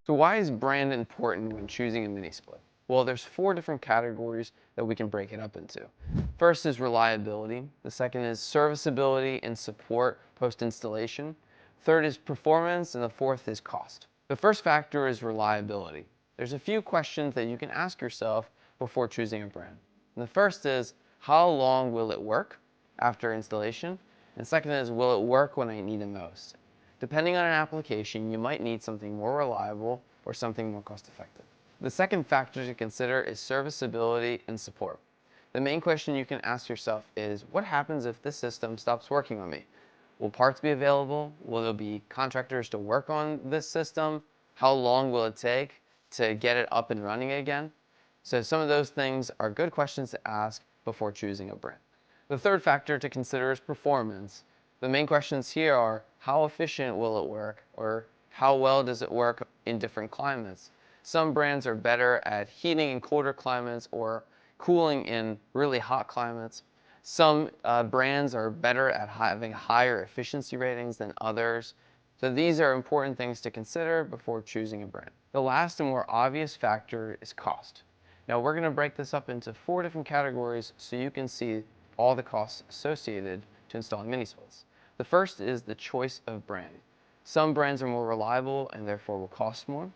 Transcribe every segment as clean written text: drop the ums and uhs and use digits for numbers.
So why is brand important when choosing a mini split? Well, there's 4 different categories that we can break it up into. First is reliability. The second is serviceability and support post-installation. Third is performance, and the fourth is cost. The first factor is reliability. There's a few questions that you can ask yourself before choosing a brand. And the first is, how long will it work after installation? And second is, will it work when I need it most? Depending on an application, you might need something more reliable or something more cost-effective. The second factor to consider is serviceability and support. The main question you can ask yourself is, what happens if this system stops working on me? Will parts be available? Will there be contractors to work on this system? How long will it take to get it up and running again? So some of those things are good questions to ask before choosing a brand. The third factor to consider is performance. The main questions here are, how efficient will it work, or how well does it work in different climates? Some brands are better at heating in colder climates or cooling in really hot climates. Some brands are better at having higher efficiency ratings than others. So these are important things to consider before choosing a brand. The last and more obvious factor is cost. Now we're going to break this up into 4 different categories so you can see all the costs associated to installing mini splits. The first is the choice of brand. Some brands are more reliable and therefore will cost more.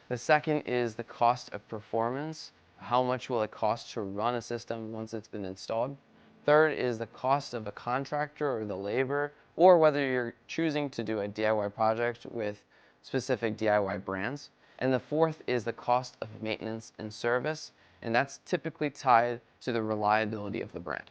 The second is the cost of performance. How much will it cost to run a system once it's been installed? Third is the cost of a contractor or the labor, or whether you're choosing to do a DIY project with specific DIY brands. And the fourth is the cost of maintenance and service, and that's typically tied to the reliability of the brand.